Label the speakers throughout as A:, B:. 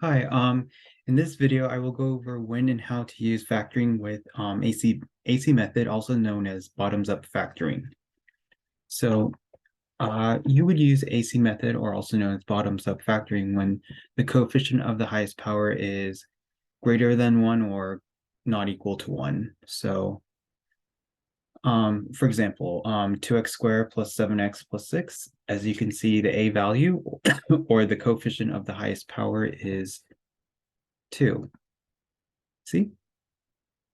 A: Hi, in this video, I will go over when and how to use factoring with AC method, also known as bottoms-up factoring. So you would use AC method, or also known as bottoms-up factoring, when the coefficient of the highest power is greater than 1 or not equal to 1. So for example, 2x squared plus 7x plus 6, as you can see, the A value or the coefficient of the highest power is 2. See?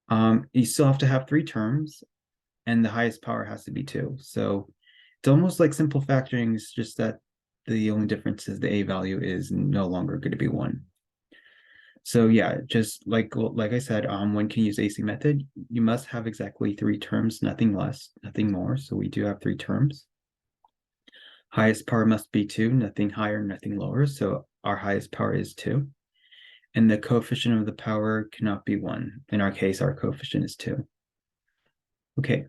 A: You still have to have 3 terms, and the highest power has to be 2. So it's almost like simple factoring, it's just that the only difference is the A value is no longer going to be 1. So yeah, just like I said, one can use AC method. You must have exactly 3 terms, nothing less, nothing more. So we do have 3 terms. Highest power must be 2, nothing higher, nothing lower. So our highest power is 2. And the coefficient of the power cannot be 1. In our case, our coefficient is 2. Okay,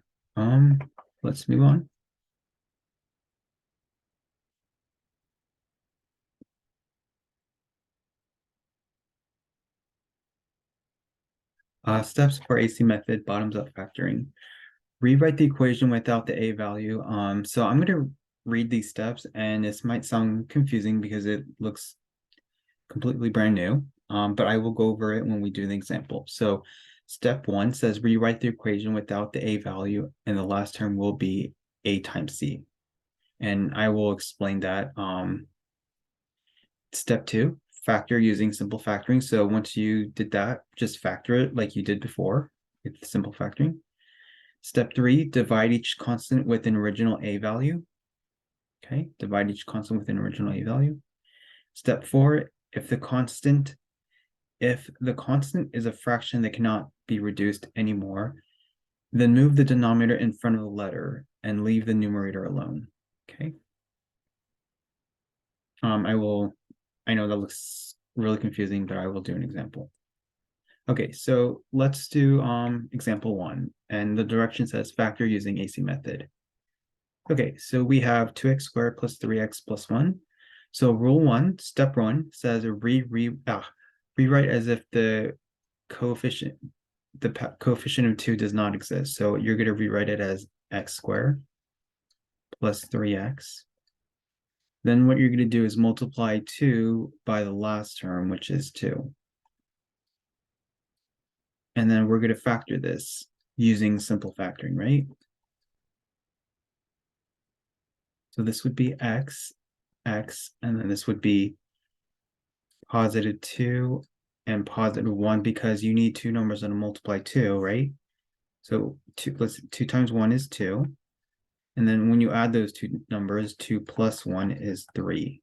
A: let's move on. Steps for AC method, bottoms up factoring. Rewrite the equation without the A value. So I'm going to read these steps, and this might sound confusing because it looks completely brand new, but I will go over it when we do the example. So step 1 says rewrite the equation without the A value, and the last term will be A times C. And I will explain that. Step 2, factor using simple factoring. So once you did that, just factor it like you did before with simple factoring. Step 3, divide each constant with an original A value. Okay, divide each constant with an original A value. Step 4, if the constant is a fraction that cannot be reduced anymore, then move the denominator in front of the letter and leave the numerator alone. Okay. I know that looks really confusing, but I will do an example. Okay, so let's do example 1, and the direction says factor using AC method. Okay, so we have 2x squared plus 3x plus 1. So rule 1, step 1 says rewrite as if the coefficient of 2 does not exist. So you're going to rewrite it as x squared plus 3x. Then what you're going to do is multiply 2 by the last term, which is 2. And then we're going to factor this using simple factoring, right? So this would be x, and then this would be positive 2 and positive 1, because you need 2 numbers that multiply 2, right? So 2 times 1 is 2. And then when you add those 2 numbers, 2 plus 1 is 3.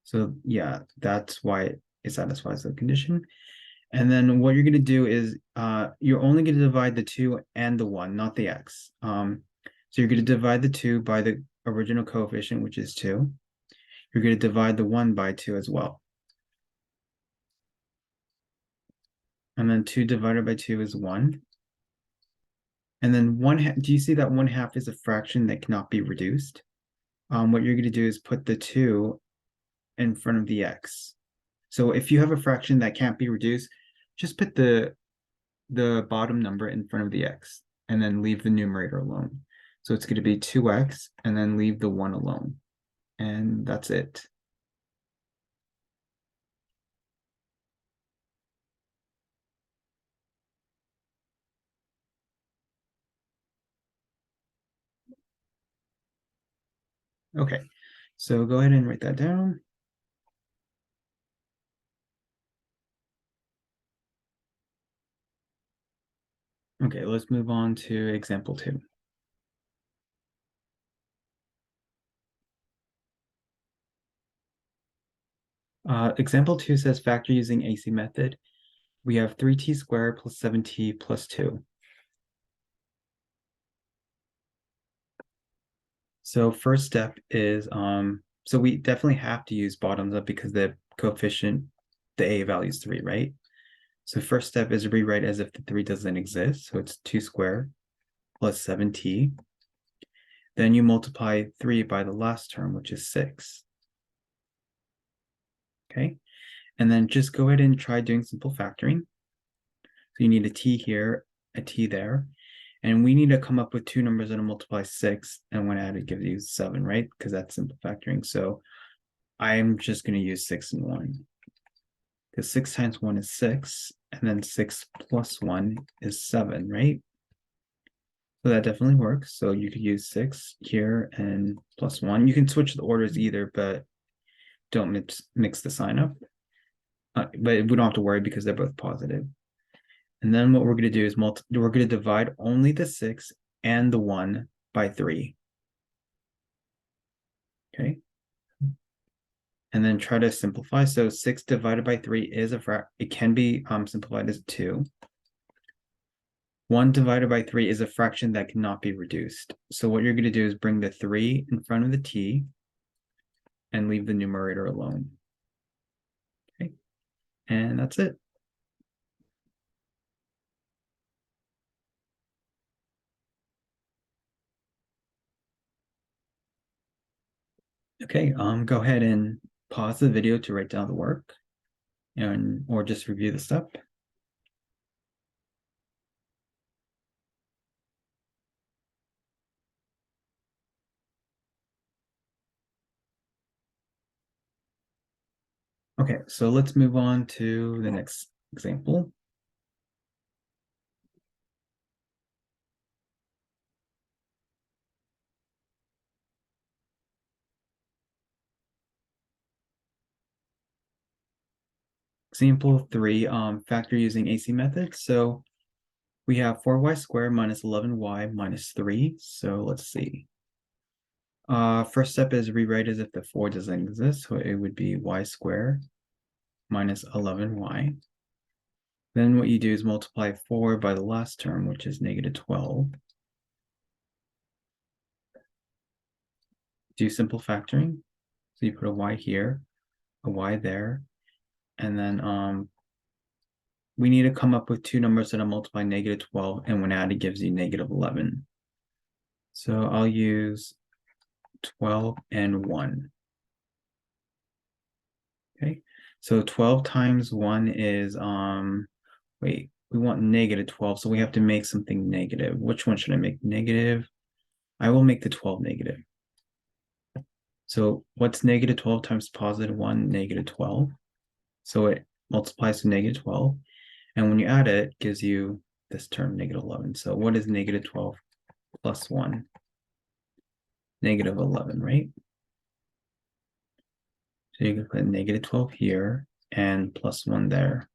A: So yeah, that's why it satisfies the condition. And then what you're going to do is you're only going to divide the 2 and the 1, not the x. So you're going to divide the 2 by the original coefficient, which is 2. You're going to divide the 1 by 2 as well. And then 2 divided by 2 is 1. And then do you see that 1/2 is a fraction that cannot be reduced? What you're going to do is put the 2 in front of the x. So if you have a fraction that can't be reduced, just put the bottom number in front of the x and then leave the numerator alone. So it's going to be 2x and then leave the 1 alone. And that's it. Okay, so go ahead and write that down. Okay, let's move on to example 2. Example 2 says factor using AC method. We have 3t squared plus 7t plus 2. So first step is, so we definitely have to use bottoms up because the coefficient, the A value is 3, right? So first step is rewrite as if the 3 doesn't exist. So it's 2 squared plus 7t. Then you multiply 3 by the last term, which is 6. Okay. And then just go ahead and try doing simple factoring. So you need a t here, a t there. And we need to come up with two numbers that multiply 6, and when added gives you 7, right? Because that's simple factoring. So I'm just going to use 6 and 1. Because 6 times 1 is 6, and then 6 plus 1 is 7, right? So that definitely works. So you could use 6 here and plus 1. You can switch the orders either, but don't mix the sign up. But we don't have to worry because they're both positive. And then what we're going to do is we're going to divide only the 6 and the 1 by 3. Okay. And then try to simplify. So 6 divided by 3 is it can be simplified as 2. 1 divided by 3 is a fraction that cannot be reduced. So what you're going to do is bring the 3 in front of the t and leave the numerator alone. Okay. And that's it. Okay, go ahead and pause the video to write down the work or just review the step. Okay, so let's move on to the next example. Example 3, factor using AC method. So we have 4y squared minus 11y minus 3. So let's see. First step is rewrite as if the 4 doesn't exist. So it would be y squared minus 11y. Then what you do is multiply 4 by the last term, which is negative 12. Do simple factoring. So you put a y here, a y there, and then we need to come up with two numbers that multiply negative 12, and when added gives you negative 11. So I'll use 12 and 1. Okay, so 12 times 1 is, wait, we want negative 12, so we have to make something negative. Which one should I make negative? I will make the 12 negative. So what's negative 12 times positive 1? Negative 12. So it multiplies to negative 12. And when you add it, it gives you this term, negative 11. So what is negative 12 plus 1? Negative 11, right? So you can put negative 12 here and plus 1 there.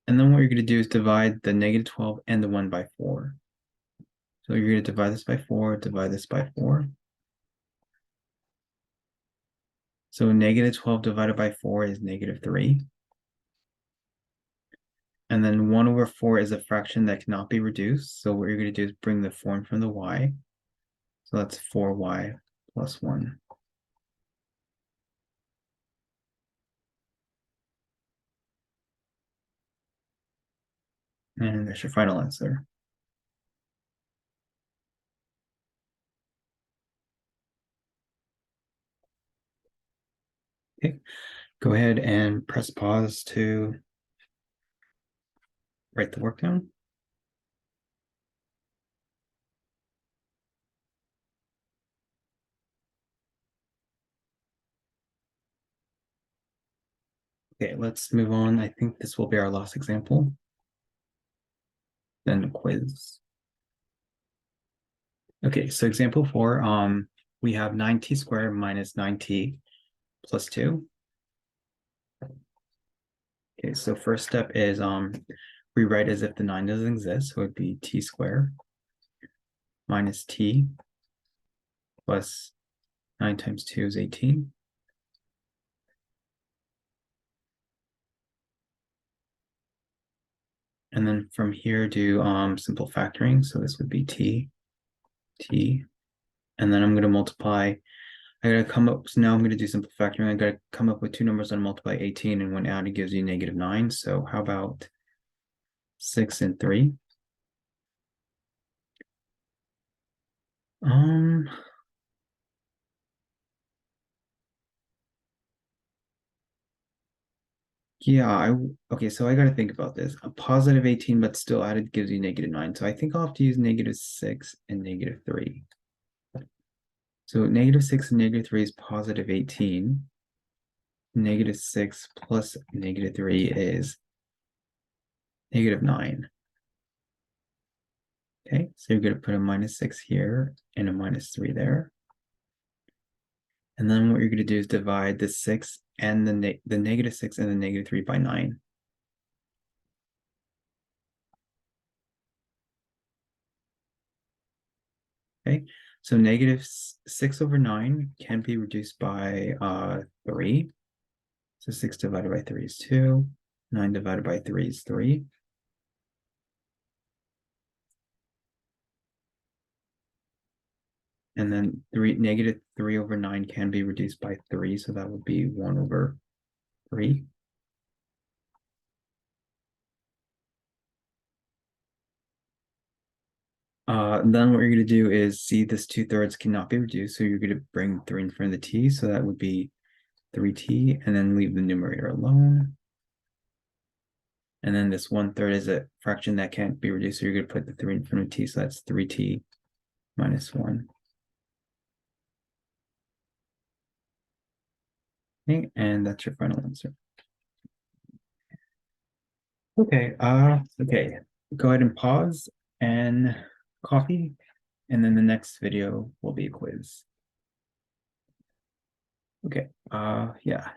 A: And then what you're going to do is divide the negative 12 and the 1 by 4. So you're going to divide this by 4, divide this by 4. So negative 12 divided by 4 is negative 3. And then 1 over 4 is a fraction that cannot be reduced. So what you're going to do is bring the 4 in from the y. So that's 4y plus 1. And there's your final answer. Okay, go ahead and press pause to write the work down. Okay, let's move on. I think this will be our last example. Then quiz. Okay, so example 4, we have 9t squared minus 9t plus 2. Okay, so first step is rewrite as if the 9 doesn't exist, so it'd be t squared minus t plus 9 times 2 is 18. And then from here do simple factoring, so this would be t, and then I'm going to multiply. I gotta come up, so now I'm going to do simple factoring. I gotta come up with two numbers that multiply 18, and when added gives you negative 9. So how about 6 and 3? Um, Yeah, okay, so I gotta think about this. A positive 18, but still added gives you -9. So I think I'll have to use -6 and -3. So -6 and -3 is positive 18. -6 plus -3 is -9. Okay, so you're gonna put a -6 here and a -3 there. And then what you're gonna do is divide the 6 and the -6 and the -3 by 9. Okay, so -6/9 can be reduced by 3. So 6 divided by 3 is 2. 9 divided by 3 is 3. And then -3/9 can be reduced by 3, so that would be 1/3. Then what you're going to do is see this 2/3 cannot be reduced, so you're going to bring 3 in front of the t, so that would be 3t, and then leave the numerator alone. And then this 1/3 is a fraction that can't be reduced, so you're going to put the 3 in front of t, so that's 3t minus 1. Okay, and that's your final answer. Okay, okay. Go ahead and pause and coffee, and then the next video will be a quiz. Okay, yeah.